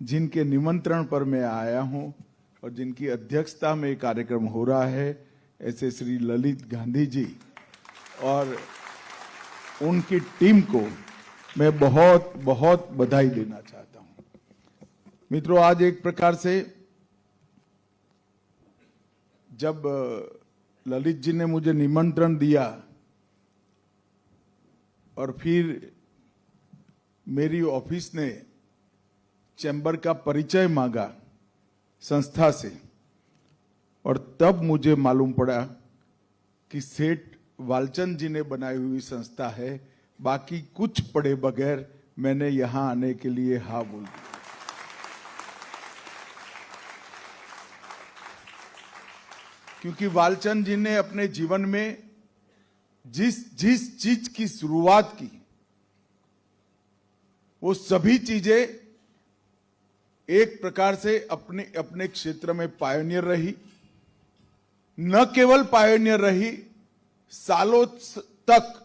जिनके निमंत्रण पर मैं आया हूं और जिनकी अध्यक्षता में कार्यक्रम हो रहा है, ऐसे श्री ललित गांधी जी और उनकी टीम को मैं बहुत बहुत बधाई देना चाहता हूं। मित्रों, आज एक प्रकार से जब ललित जी ने मुझे निमंत्रण दिया और फिर मेरी ऑफिस ने चैम्बर का परिचय मांगा संस्था से, और तब मुझे मालूम पड़ा कि सेठ वालचंद जी ने बनाई हुई संस्था है। बाकी कुछ पढ़े बगैर मैंने यहां आने के लिए हाँ बोल दिया। क्योंकि वालचंद जी ने अपने जीवन में जिस चीज की शुरुआत की, वो सभी चीजें एक प्रकार से अपने अपने क्षेत्र में पायोनियर रही। न केवल पायोनियर रही, सालों तक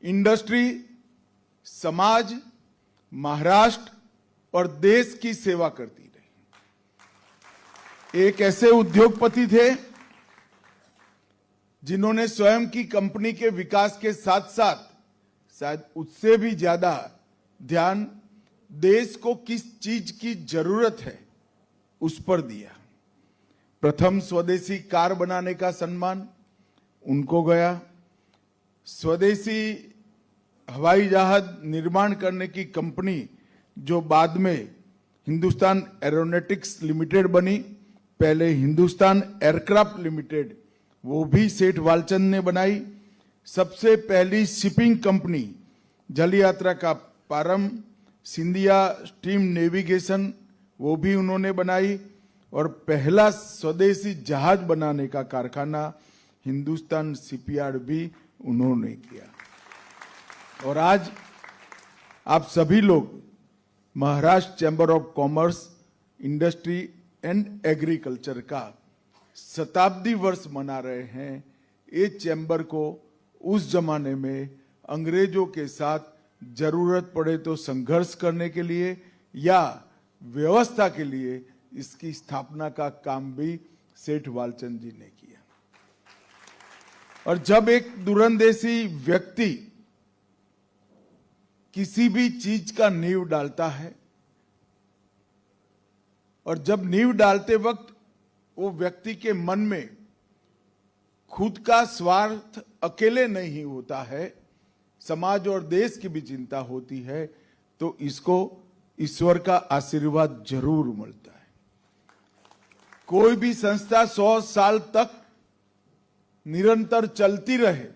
इंडस्ट्री, समाज, महाराष्ट्र और देश की सेवा करती रही। एक ऐसे उद्योगपति थे जिन्होंने स्वयं की कंपनी के विकास के साथ साथ शायद उससे भी ज्यादा ध्यान देश को किस चीज की जरूरत है उस पर दिया। प्रथम स्वदेशी कार बनाने का सम्मान उनको गया। स्वदेशी हवाई जहाज निर्माण करने की कंपनी जो बाद में हिंदुस्तान एरोनॉटिक्स लिमिटेड बनी, पहले हिंदुस्तान एयरक्राफ्ट लिमिटेड, वो भी सेठ वालचंद ने बनाई। सबसे पहली शिपिंग कंपनी जल यात्रा का प्रारंभ सिंधिया स्टीम नेविगेशन, वो भी उन्होंने बनाई। और पहला स्वदेशी जहाज बनाने का कारखाना हिंदुस्तान शिपयार्ड भी उन्होंने किया। और आज आप सभी लोग Maharashtra chamber of commerce, industry and agriculture का शताब्दी वर्ष मना रहे हैं। ये चैम्बर को उस जमाने में अंग्रेजों के साथ जरूरत पड़े तो संघर्ष करने के लिए या व्यवस्था के लिए इसकी स्थापना का काम भी सेठ वालचंद जी ने किया। और जब एक दूरंदेशी व्यक्ति किसी भी चीज का नींव डालता है, और जब नींव डालते वक्त वो व्यक्ति के मन में खुद का स्वार्थ अकेले नहीं होता है, समाज और देश की भी चिंता होती है, तो इसको ईश्वर का आशीर्वाद जरूर मिलता है। कोई भी संस्था 100 साल तक निरंतर चलती रहे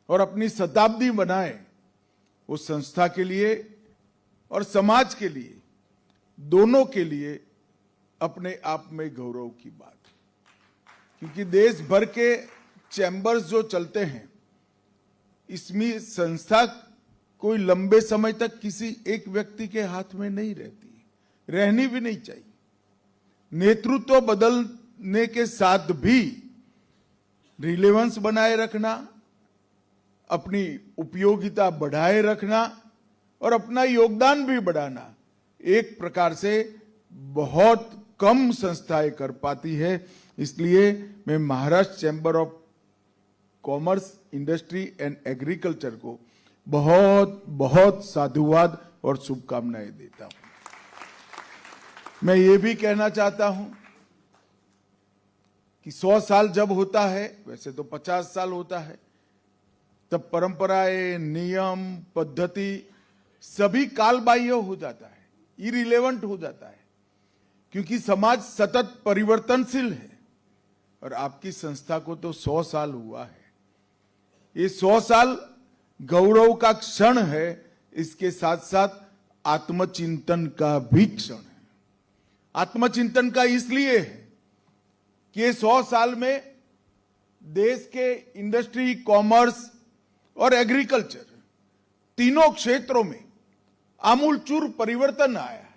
और अपनी शताब्दी बनाए, वो संस्था के लिए और समाज के लिए, दोनों के लिए अपने आप में गौरव की बात। क्योंकि देश भर के चैम्बर्स जो चलते हैं, इसमें संस्था कोई लंबे समय तक किसी एक व्यक्ति के हाथ में नहीं रहती, रहनी भी नहीं चाहिए। नेतृत्व बदलने के साथ भी रिलेवेंस बनाए रखना, अपनी उपयोगिता बढ़ाए रखना और अपना योगदान भी बढ़ाना एक प्रकार से बहुत कम संस्थाएं कर पाती है। इसलिए मैं Maharashtra chamber of commerce, industry and agriculture को बहुत बहुत साधुवाद और शुभकामनाएं देता हूं। मैं ये भी कहना चाहता हूं कि 100 साल जब होता है, वैसे तो 50 साल होता है, तब परंपराएं, नियम, पद्धति सभी कालबाह्य हो जाता है, इरिलेवेंट हो जाता है। क्योंकि समाज सतत परिवर्तनशील है और आपकी संस्था को तो 100 साल हुआ है। ये 100 साल गौरव का क्षण है, इसके साथ साथ आत्मचिंतन का भी क्षण है। आत्मचिंतन का इसलिए है कि 100 साल में देश के इंडस्ट्री, कॉमर्स और एग्रीकल्चर तीनों क्षेत्रों में आमूलचूल परिवर्तन आया है।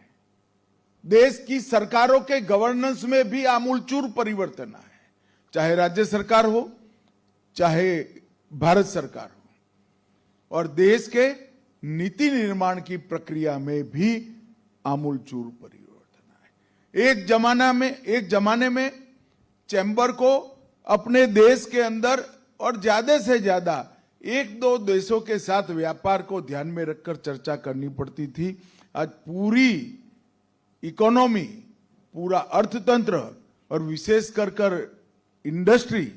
देश की सरकारों के गवर्नेंस में भी आमूलचूल परिवर्तन आया है, चाहे राज्य सरकार हो, चाहे भारत सरकार हो। और देश के नीति निर्माण की प्रक्रिया में भी आमूलचूल परिवर्तन आए। एक जमाने में चैम्बर को अपने देश के अंदर और ज्यादा से ज्यादा एक दो देशों के साथ व्यापार को ध्यान में रखकर चर्चा करनी पड़ती थी। आज पूरी इकोनॉमी, पूरा अर्थतंत्र और विशेष कर इंडस्ट्री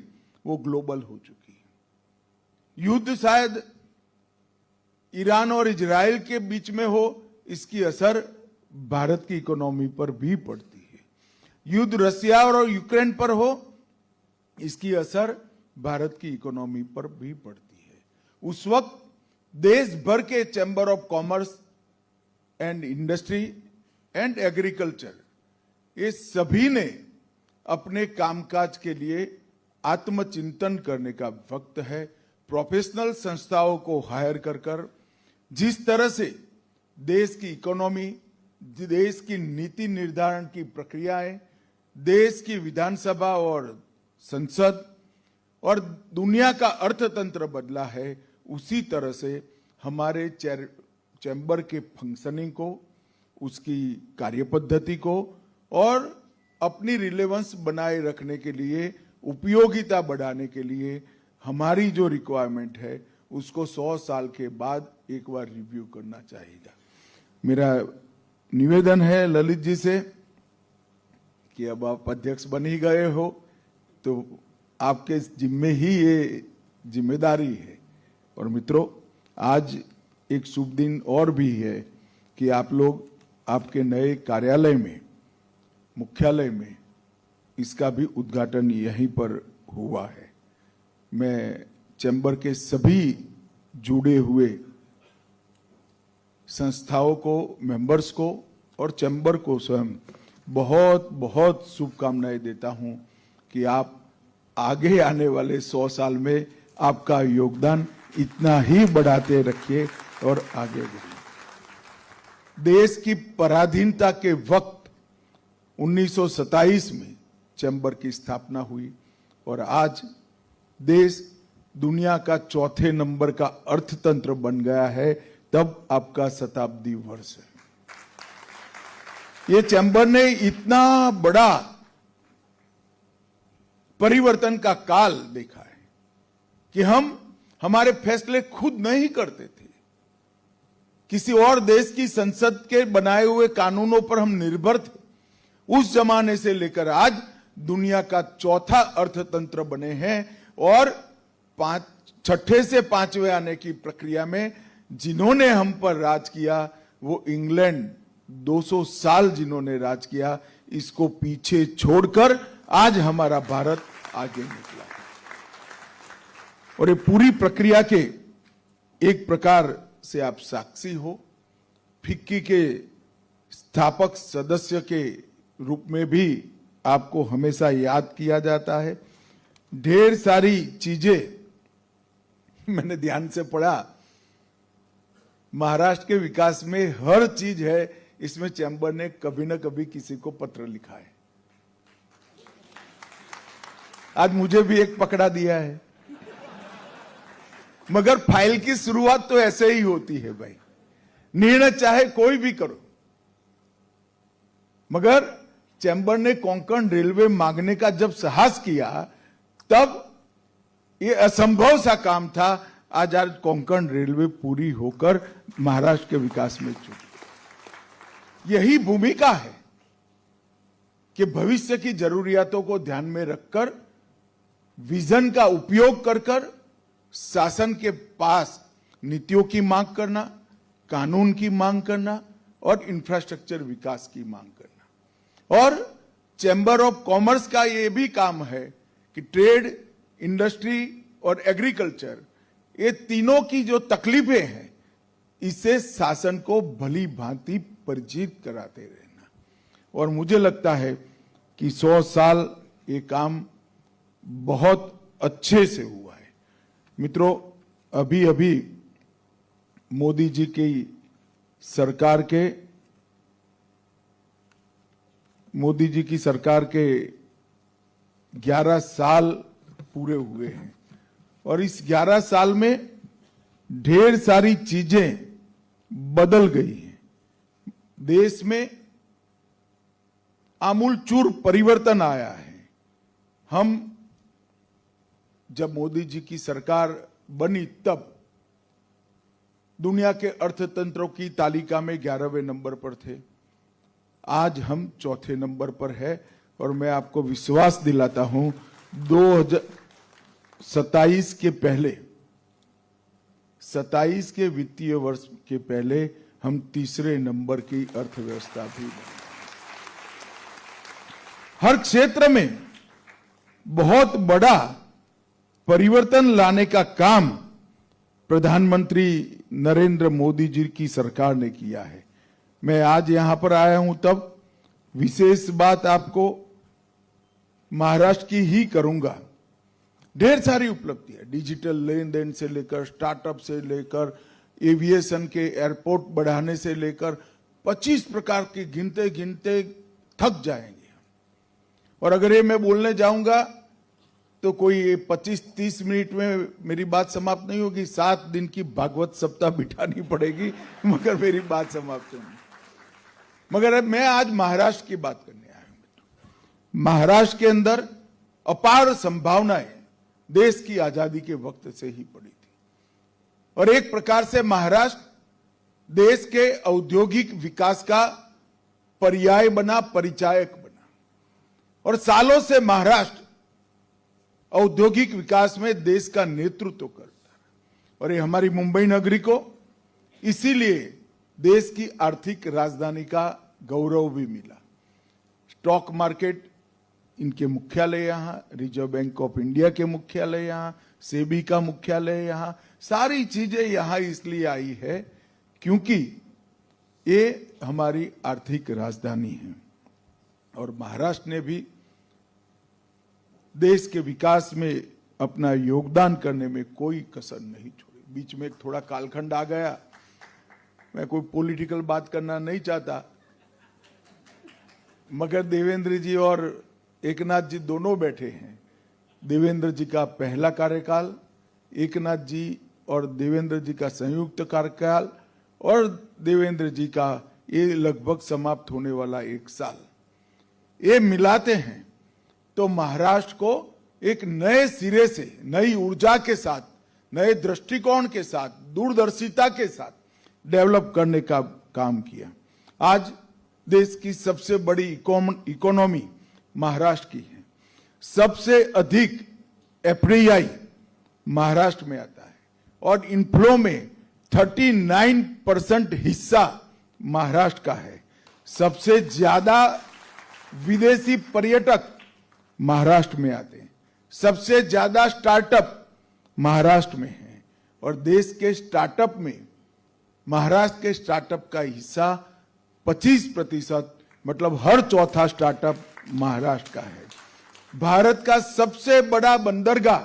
वो ग्लोबल हो चुकी है। युद्ध शायद ईरान और इजराइल के बीच में हो, इसकी असर भारत की इकोनॉमी पर भी पड़ती है। युद्ध रशिया और यूक्रेन पर हो, इसकी असर भारत की इकोनॉमी पर भी पड़ती है। उस वक्त देश भर के chamber of commerce and industry and agriculture, ये सभी ने अपने कामकाज के लिए आत्मचिंतन करने का वक्त है। प्रोफेशनल संस्थाओं को हायर कर जिस तरह से देश की इकोनॉमी, देश की नीति निर्धारण की प्रक्रियाएं, देश की विधानसभा और संसद और दुनिया का अर्थतंत्र बदला है, उसी तरह से हमारे चैम्बर के फंक्शनिंग को, उसकी कार्यपद्धति को और अपनी रिलेवेंस बनाए रखने के लिए, उपयोगिता बढ़ाने के लिए हमारी जो रिक्वायरमेंट है उसको 100 साल के बाद एक बार रिव्यू करना चाहिए। मेरा निवेदन है ललित जी से कि अब आप अध्यक्ष बन ही गए हो तो आपके जिम्मे ही ये जिम्मेदारी है। और मित्रों, आज एक शुभ दिन और भी है कि आप लोग आपके नए कार्यालय में, मुख्यालय में, इसका भी उद्घाटन यहीं पर हुआ है। मैं चैम्बर के सभी जुड़े हुए संस्थाओं को, मेंबर्स को और चैम्बर को स्वयं बहुत बहुत शुभकामनाएं देता हूं कि आप आगे आने वाले 100 साल में आपका योगदान इतना ही बढ़ाते रखिए और आगे बढ़िए। देश की पराधीनता के वक्त 1927 में चैम्बर की स्थापना हुई और आज देश दुनिया का चौथे नंबर का अर्थतंत्र बन गया है, तब आपका शताब्दी वर्ष है। ये चैम्बर ने इतना बड़ा परिवर्तन का काल देखा है कि हम हमारे फैसले खुद नहीं करते थे, किसी और देश की संसद के बनाए हुए कानूनों पर हम निर्भर थे। उस जमाने से लेकर आज दुनिया का चौथा अर्थतंत्र बने हैं और छठे से पांचवें आने की प्रक्रिया में जिन्होंने हम पर राज किया वो इंग्लैंड, 200 साल जिन्होंने राज किया, इसको पीछे छोड़कर आज हमारा भारत आगे निकला। और ये पूरी प्रक्रिया के एक प्रकार से आप साक्षी हो। फिक्की के स्थापक सदस्य के रूप में भी आपको हमेशा याद किया जाता है। ढेर सारी चीजें मैंने ध्यान से पढ़ा, महाराष्ट्र के विकास में हर चीज है, इसमें चैम्बर ने कभी ना कभी किसी को पत्र लिखा है। आज मुझे भी एक पकड़ा दिया है, मगर फाइल की शुरुआत तो ऐसे ही होती है भाई, निर्णय चाहे कोई भी करो। मगर चैम्बर ने कोंकण रेलवे मांगने का जब साहस किया तब ये असंभव सा काम था। आज कोंकण रेलवे पूरी होकर महाराष्ट्र के विकास में जुटी। यही भूमिका है कि भविष्य की जरूरियातों को ध्यान में रखकर विजन का उपयोग कर शासन के पास नीतियों की मांग करना, कानून की मांग करना और इंफ्रास्ट्रक्चर विकास की मांग करना। और चैम्बर ऑफ कॉमर्स का यह भी काम है कि ट्रेड, इंडस्ट्री और एग्रीकल्चर, ये तीनों की जो तकलीफें हैं, इसे शासन को भली भांति परिचित कराते रहना। और मुझे लगता है कि 100 साल ये काम बहुत अच्छे से हुआ है। मित्रों, अभी अभी मोदी जी की सरकार के 11 साल पूरे हुए हैं और इस 11 साल में ढेर सारी चीजें बदल गई हैं। देश में आमूलचूर परिवर्तन आया है। हम जब मोदी जी की सरकार बनी तब दुनिया के अर्थतंत्रों की तालिका में 11वें नंबर पर थे। आज हम चौथे नंबर पर है और मैं आपको विश्वास दिलाता हूं 2027 के पहले 27 के वित्तीय वर्ष के पहले हम तीसरे नंबर की अर्थव्यवस्था भी बने। हर क्षेत्र में बहुत बड़ा परिवर्तन लाने का काम प्रधानमंत्री नरेंद्र मोदी जी की सरकार ने किया है। मैं आज यहां पर आया हूं तब विशेष बात आपको महाराष्ट्र की ही करूंगा। ढेर सारी उपलब्धियां, डिजिटल लेन देन से लेकर स्टार्टअप से लेकर एविएशन के एयरपोर्ट बढ़ाने से लेकर 25 प्रकार के गिनते गिनते थक जाएंगे। और अगर ये मैं बोलने जाऊंगा तो कोई 25-30 मिनट में मेरी बात समाप्त नहीं होगी। 7 दिन की भागवत सप्ताह बिठानी पड़ेगी मगर मेरी बात समाप्त होगी। मगर मैं आज महाराष्ट्र की बात करने आया हूं। महाराष्ट्र के अंदर अपार संभावनाएं देश की आजादी के वक्त से ही पड़ी थी और एक प्रकार से महाराष्ट्र देश के औद्योगिक विकास का पर्याय बना, परिचायक बना। और सालों से महाराष्ट्र औद्योगिक विकास में देश का नेतृत्व करता है और ये हमारी मुंबई नगरी को इसीलिए देश की आर्थिक राजधानी का गौरव भी मिला। स्टॉक मार्केट इनके मुख्यालय यहां, रिजर्व बैंक ऑफ इंडिया के मुख्यालय यहां, सेबी का मुख्यालय यहां, सारी चीजें यहां इसलिए आई है क्योंकि ये हमारी आर्थिक राजधानी है। और महाराष्ट्र ने भी देश के विकास में अपना योगदान करने में कोई कसर नहीं छोड़ी। बीच में एक थोड़ा कालखंड आ गया, मैं कोई पॉलिटिकल बात करना नहीं चाहता, मगर देवेंद्र जी और एकनाथ जी दोनों बैठे हैं। देवेंद्र जी का पहला कार्यकाल, एकनाथ जी और देवेंद्र जी का संयुक्त कार्यकाल और देवेंद्र जी का ये लगभग समाप्त होने वाला 1 साल, ये मिलाते हैं तो महाराष्ट्र को एक नए सिरे से, नई ऊर्जा के साथ, नए दृष्टिकोण के साथ, दूरदर्शिता के साथ डेवलप करने का काम किया। आज देश की सबसे बड़ी इकोनॉमी महाराष्ट्र की है। सबसे अधिक एफडीआई महाराष्ट्र में आता है और इनफ्लो में 39% हिस्सा महाराष्ट्र का है। सबसे ज्यादा विदेशी पर्यटक महाराष्ट्र में आते हैं। सबसे ज्यादा स्टार्टअप महाराष्ट्र में है और देश के स्टार्टअप में महाराष्ट्र के स्टार्टअप का हिस्सा 25%, मतलब हर चौथा स्टार्टअप महाराष्ट्र का है। भारत का सबसे बड़ा बंदरगाह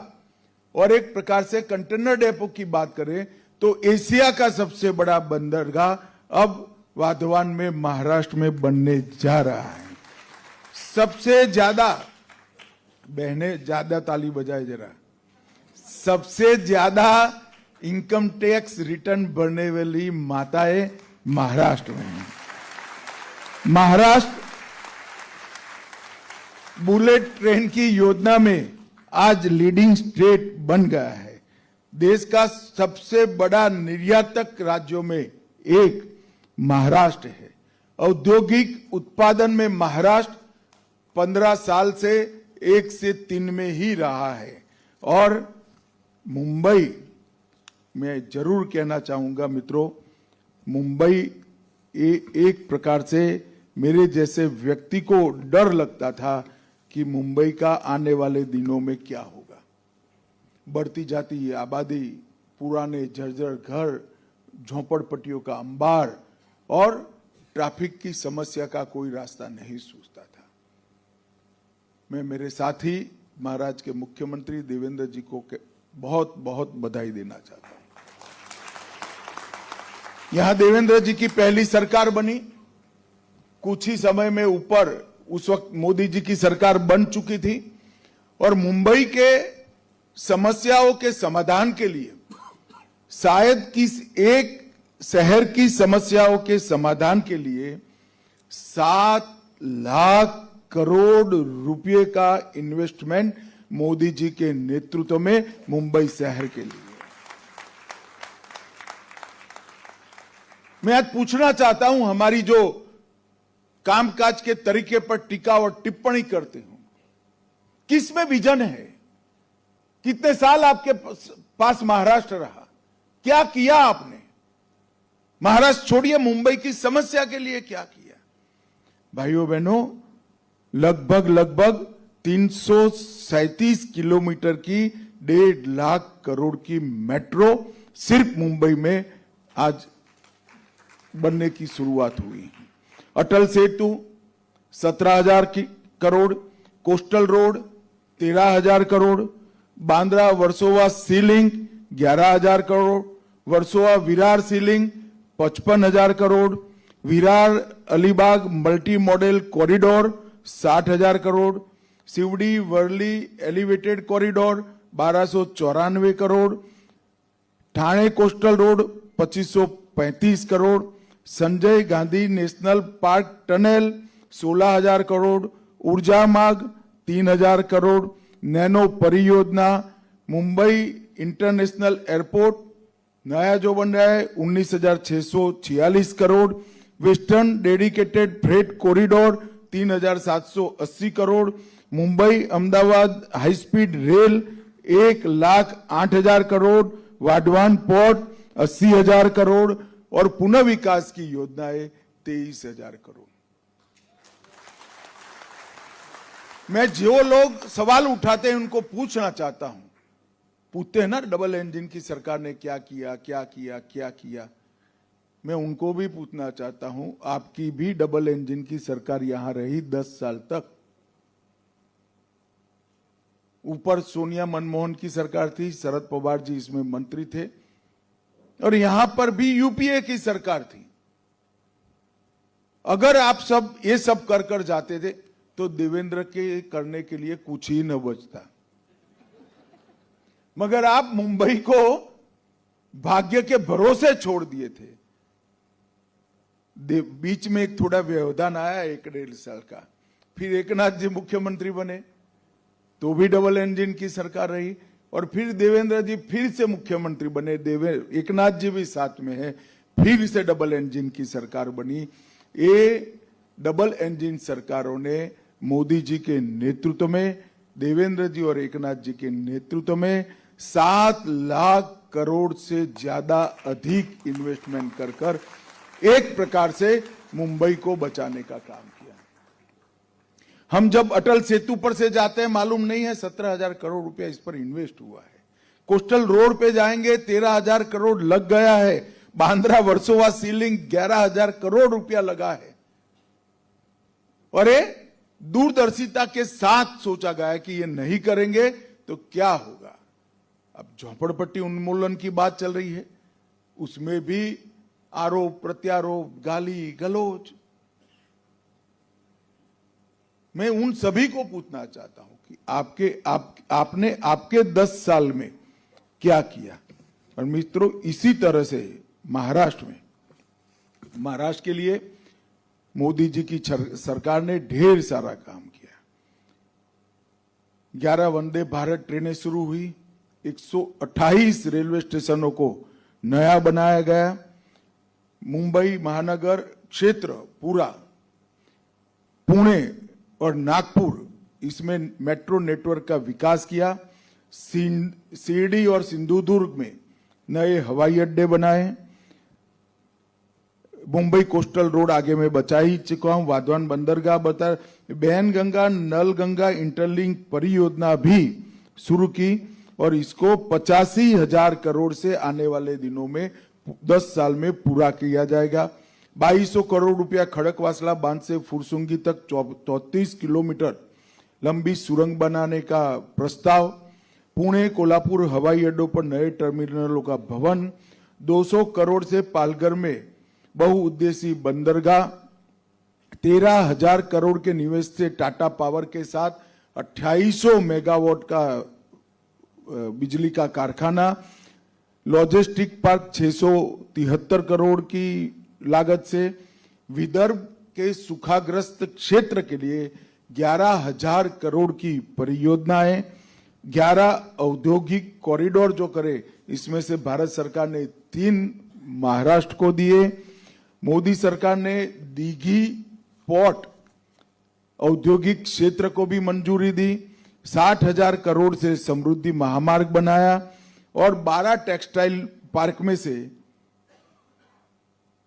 और एक प्रकार से कंटेनर डेपो की बात करें तो एशिया का सबसे बड़ा बंदरगाह अब वाधवान में महाराष्ट्र में बनने जा रहा है। सबसे ज्यादा, बहनें ज्यादा ताली बजाए जरा, सबसे ज्यादा इनकम टैक्स रिटर्न भरने वाली माताएं महाराष्ट्र में हैं। महाराष्ट्र बुलेट ट्रेन की योजना में आज लीडिंग स्टेट बन गया है। देश का सबसे बड़ा निर्यातक राज्यों में एक महाराष्ट्र है। औद्योगिक उत्पादन में महाराष्ट्र 15 साल से 1 से 3 में ही रहा है। और मुंबई, मैं जरूर कहना चाहूंगा मित्रों, मुंबई एक प्रकार से मेरे जैसे व्यक्ति को डर लगता था कि मुंबई का आने वाले दिनों में क्या होगा। बढ़ती जाती आबादी, पुराने जर्जर घर, झोपड़पट्टियों का अंबार और ट्रैफिक की समस्या का कोई रास्ता नहीं सूझता था। मैं मेरे साथी महाराष्ट्र के मुख्यमंत्री देवेंद्र जी को बहुत बहुत बधाई देना चाहता हूं। यहां देवेंद्र जी की पहली सरकार बनी, कुछ ही समय में ऊपर उस वक्त मोदी जी की सरकार बन चुकी थी और मुंबई के समस्याओं के समाधान के लिए, शायद किस एक शहर की समस्याओं के समाधान के लिए 7 लाख करोड़ रुपए का इन्वेस्टमेंट मोदी जी के नेतृत्व में मुंबई शहर के लिए। मैं आज पूछना चाहता हूं, हमारी जो कामकाज के तरीके पर टीका और टिप्पणी करते हो, किस में विजन है? कितने साल आपके पास महाराष्ट्र रहा, क्या किया आपने? महाराष्ट्र छोड़िए, मुंबई की समस्या के लिए क्या किया? भाइयों बहनों, लगभग 337 किलोमीटर की 1.5 लाख करोड़ की मेट्रो सिर्फ मुंबई में आज बनने की शुरुआत हुई। Atal Setu 17,000 crore, coastal road 13,000 crore, Bandra Versova sea link 11,000 crore, Versova Virar sea link 55,000 crore, Virar Alibag multimodal corridor 60,000 crore, Sewri Worli elevated corridor 1294 crore, Thane coastal road 2535 crore, Sanjay Gandhi national park tunnel 16,000 crore, Urja Marg 3,000 crore, nano परियोजना, मुंबई इंटरनेशनल एयरपोर्ट नया जो बन रहा है 19,646 crore, western dedicated freight corridor 3,780 crore, Mumbai Ahmedabad high speed rail 1,08,000 crore, Vadhavan port 80,000 crore और पुनः विकास की योजनाएं 23,000 करोड़। मैं जो लोग सवाल उठाते हैं उनको पूछना चाहता हूं, पूछते हैं ना डबल इंजन की सरकार ने क्या किया क्या किया क्या किया, मैं उनको भी पूछना चाहता हूं, आपकी भी डबल इंजन की सरकार यहां रही 10 साल तक। ऊपर सोनिया मनमोहन की सरकार थी, शरद पवार जी इसमें मंत्री थे, और यहां पर भी यूपीए की सरकार थी। अगर आप सब ये सब कर कर जाते थे तो देवेंद्र के करने के लिए कुछ ही न बचता, मगर आप मुंबई को भाग्य के भरोसे छोड़ दिए थे। बीच में एक थोड़ा व्यवधान आया 1-1.5 साल का, फिर एकनाथ जी मुख्यमंत्री बने तो भी डबल इंजन की सरकार रही, और फिर देवेंद्र जी फिर से मुख्यमंत्री बने, एकनाथ जी भी साथ में है, फिर से डबल इंजन की सरकार बनी। ये डबल इंजन सरकारों ने मोदी जी के नेतृत्व में, देवेंद्र जी और एकनाथ जी के नेतृत्व में 7 लाख करोड़ से ज्यादा अधिक इन्वेस्टमेंट कर कर एक प्रकार से मुंबई को बचाने का काम किया। हम जब अटल सेतु पर से जाते हैं, मालूम नहीं है 17,000 करोड़ रुपया इस पर इन्वेस्ट हुआ है। कोस्टल रोड पे जाएंगे 13,000 करोड़ लग गया है। बांद्रा वर्सोवा सी लिंक 11,000 करोड़ रुपया लगा है। और ये दूरदर्शिता के साथ सोचा गया है कि ये नहीं करेंगे तो क्या होगा। अब झोपड़पट्टी उन्मूलन की बात चल रही है, उसमें भी आरोप प्रत्यारोप, गाली गलौज। मैं उन सभी को पूछना चाहता हूं कि आपने आपके 10 साल में क्या किया। और मित्रों, इसी तरह से महाराष्ट्र के लिए मोदी जी की सरकार ने ढेर सारा काम किया। 11 वंदे भारत ट्रेनें शुरू हुई, 128 रेलवे स्टेशनों को नया बनाया गया, मुंबई महानगर क्षेत्र पूरा, पुणे और नागपुर, इसमें मेट्रो नेटवर्क का विकास किया। शिरडी और सिंधुदुर्ग में नए हवाई अड्डे बनाए। मुंबई कोस्टल रोड आगे में बचा ही चुका हूं, वाधवान बंदरगाह बता, बैनगंगा नल गंगा इंटरलिंक परियोजना भी शुरू की और इसको 85,000 करोड़ से आने वाले दिनों में 10 साल में पूरा किया जाएगा। 2200 करोड़ रुपया खड़कवासला बांध से फुरसुंगी तक 34 किलोमीटर लंबी सुरंग बनाने का प्रस्ताव। पुणे कोल्हापुर हवाई अड्डों पर नए टर्मिनलों का भवन। 200 करोड़ से पालघर में बहुउद्देशीय बंदरगाह। 13,000 करोड़ के निवेश से टाटा पावर के साथ 2800 मेगावाट का बिजली का कारखाना। लॉजिस्टिक पार्क 673 करोड़ की लागत से। विदर्भ के सूखाग्रस्त क्षेत्र के लिए 11,000 करोड़ की परियोजनाएं, 11 औद्योगिक कॉरिडोर जो करे, इसमें से भारत सरकार ने 3 महाराष्ट्र को दिए। मोदी सरकार ने दीघी पोर्ट औद्योगिक क्षेत्र को भी मंजूरी दी। 60,000 करोड़ से समृद्धि महामार्ग बनाया और 12 टेक्सटाइल पार्क में से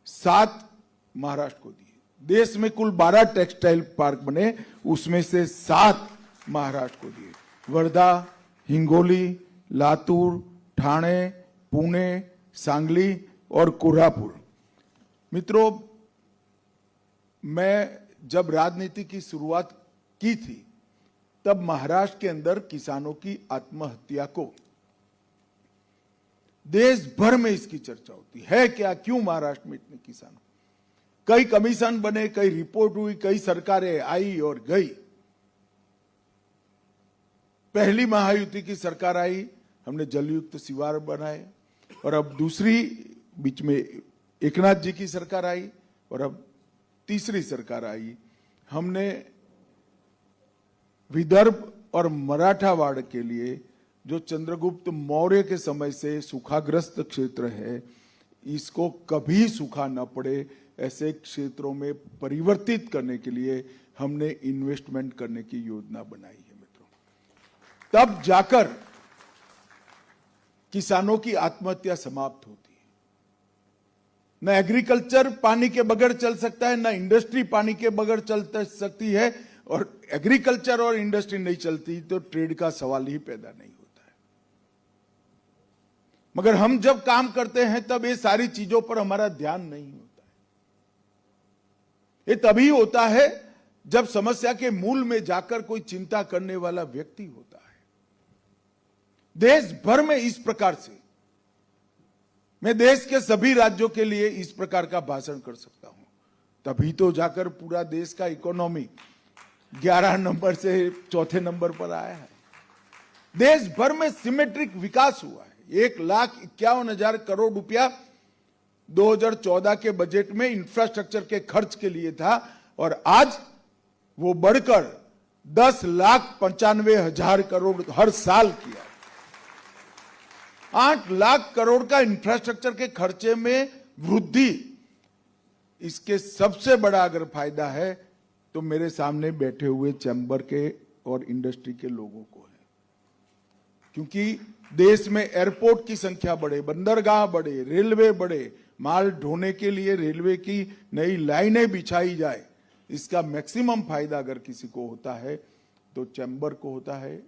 7 महाराष्ट्र को दिए। देश में कुल 12 टेक्सटाइल पार्क बने, उसमें से 7 महाराष्ट्र को दिए। वर्धा, हिंगोली, लातूर, ठाणे, पुणे, सांगली और कोल्हापुर। मित्रों, मैं जब राजनीति की शुरुआत की थी तब महाराष्ट्र के अंदर किसानों की आत्महत्या को देश भर में इसकी चर्चा होती है। क्या, क्यों महाराष्ट्र में इतने किसान? कई कमीशन बने, कई रिपोर्ट हुई, कई सरकारें आई और गई। पहली महायुति की सरकार आई, हमने जलयुक्त शिवार बनाए, और अब दूसरी बीच में एकनाथ जी की सरकार आई, और अब तीसरी सरकार आई। हमने विदर्भ और मराठावाड़ के लिए जो चंद्रगुप्त मौर्य के समय से सूखाग्रस्त क्षेत्र है, इसको कभी सूखा न पड़े ऐसे क्षेत्रों में परिवर्तित करने के लिए हमने इन्वेस्टमेंट करने की योजना बनाई है मित्रों। तब जाकर किसानों की आत्महत्या समाप्त होती है। न एग्रीकल्चर पानी के बगैर चल सकता है, न इंडस्ट्री पानी के बगैर चल सकती है, और एग्रीकल्चर और इंडस्ट्री नहीं चलती तो ट्रेड का सवाल ही पैदा नहीं होता है। मगर हम जब काम करते हैं तब ये सारी चीजों पर हमारा ध्यान नहीं होता है। ये तभी होता है जब समस्या के मूल में जाकर कोई चिंता करने वाला व्यक्ति होता है। देश भर में इस प्रकार से मैं देश के सभी राज्यों के लिए इस प्रकार का भाषण कर सकता हूं, तभी तो जाकर पूरा देश का इकोनॉमी 11 नंबर से 4थे नंबर पर आया है। देश भर में सिमेट्रिक विकास हुआ है। 1,51,000 करोड़ रुपया 2014 के बजट में इंफ्रास्ट्रक्चर के खर्च के लिए था, और आज वो बढ़कर 10,95,000 करोड़ हर साल किया। 8 लाख करोड़ का इंफ्रास्ट्रक्चर के खर्चे में वृद्धि, इसके सबसे बड़ा अगर फायदा है तो मेरे सामने बैठे हुए चैम्बर के और इंडस्ट्री के लोगों को है। क्योंकि देश में एयरपोर्ट की संख्या बढ़े, बंदरगाह बढ़े, रेलवे बढ़े, माल ढोने के लिए रेलवे की नई लाइनें बिछाई जाए, इसका मैक्सिमम फायदा अगर किसी को होता है तो चैम्बर को होता है,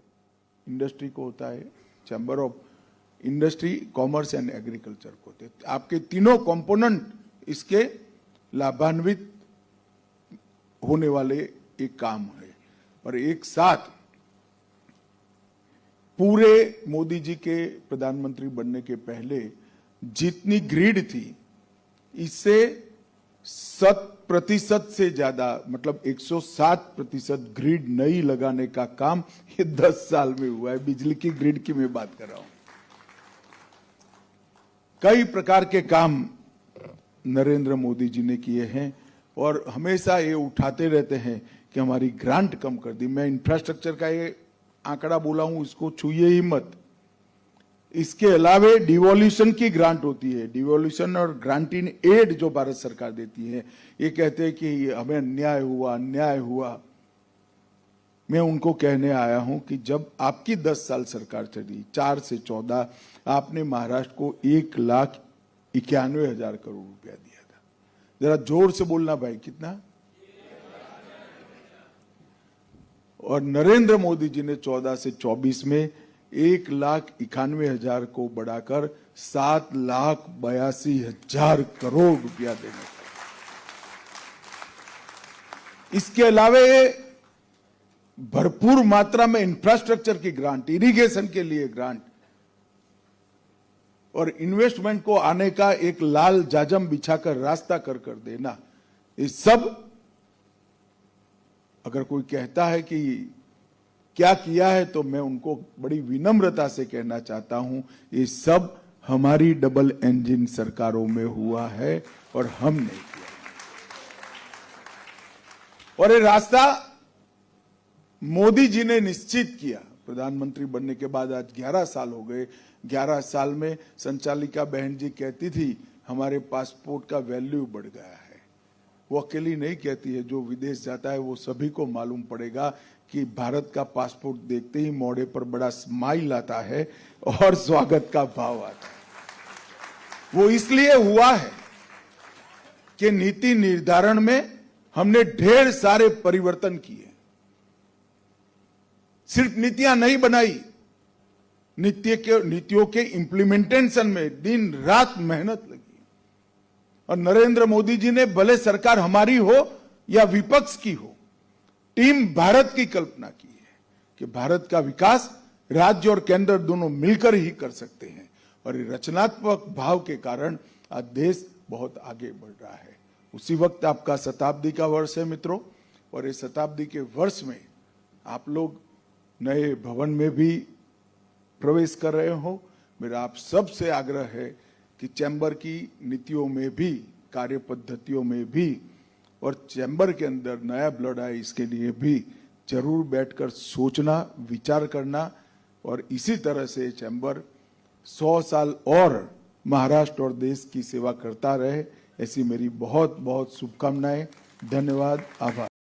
इंडस्ट्री को होता है, chamber of industry, commerce and agriculture को होते हैं। आपके तीनों कंपोनेंट इसके लाभान्वित होने वाले एक काम है। और एक साथ पूरे मोदी जी के प्रधानमंत्री बनने के पहले जितनी ग्रिड थी, इससे 100% से ज्यादा, मतलब 107% ग्रिड नई लगाने का काम ये 10 साल में हुआ है। बिजली की ग्रिड की मैं बात कर रहा हूं। कई प्रकार के काम नरेंद्र मोदी जी ने किए हैं, और हमेशा ये उठाते रहते हैं कि हमारी ग्रांट कम कर दी। मैं इंफ्रास्ट्रक्चर का ये आंकड़ा बोला हूं, इसको छूइए ही मत। इसके अलावे डिवोल्यूशन की ग्रांट होती है, डिवोल्यूशन और ग्रांट इन एड जो भारत सरकार देती है। ये कहते हैं कि हमें अन्याय हुआ, अन्याय हुआ। मैं उनको कहने आया हूं कि जब आपकी 10 साल सरकार चली, 4 से 14, आपने महाराष्ट्र को 1,91,000 करोड़ रुपया दिया था। जरा जोर से बोलना भाई, कितना? और नरेंद्र मोदी जी ने 14 से 24 में 1,91,000 को बढ़ाकर 7,82,000 करोड़ रुपया देने का। इसके अलावा भरपूर मात्रा में इंफ्रास्ट्रक्चर की ग्रांट, इरिगेशन के लिए ग्रांट और इन्वेस्टमेंट को आने का एक लाल जाजम बिछाकर रास्ता कर देना, ये सब अगर कोई कहता है कि क्या किया है तो मैं उनको बड़ी विनम्रता से कहना चाहता हूं, ये सब हमारी डबल इंजन सरकारों में हुआ है और हम नहीं किया। और ये रास्ता मोदी जी ने निश्चित किया। प्रधानमंत्री बनने के बाद आज 11 साल हो गए। 11 साल में संचालिका बहन जी कहती थी हमारे पासपोर्ट का वैल्यू बढ़ गया है। वो अकेली नहीं कहती है, जो विदेश जाता है वो सभी को मालूम पड़ेगा कि भारत का पासपोर्ट देखते ही मोड़े पर बड़ा स्माइल आता है और स्वागत का भाव आता है। वो इसलिए हुआ है कि नीति निर्धारण में हमने ढेर सारे परिवर्तन किए। सिर्फ नीतियां नहीं बनाई, नीतियों के इंप्लीमेंटेशन में दिन रात मेहनत लगी। और नरेंद्र मोदी जी ने, भले सरकार हमारी हो या विपक्ष की हो, टीम भारत की कल्पना की है कि भारत का विकास राज्य और केंद्र दोनों मिलकर ही कर सकते हैं। और रचनात्मक भाव के कारण आज देश बहुत आगे बढ़ रहा है। उसी वक्त आपका शताब्दी का वर्ष है मित्रों, और इस शताब्दी के वर्ष में आप लोग नए भवन में भी प्रवेश कर रहे हो। मेरा आप सबसे आग्रह है कि चैम्बर की नीतियों में भी, कार्य पद्धतियों में भी, और चैम्बर के अंदर नया ब्लड आए इसके लिए भी जरूर बैठकर सोचना, विचार करना। और इसी तरह से चैम्बर 100 साल और महाराष्ट्र और देश की सेवा करता रहे, ऐसी मेरी बहुत बहुत शुभकामनाएं। धन्यवाद, आभार।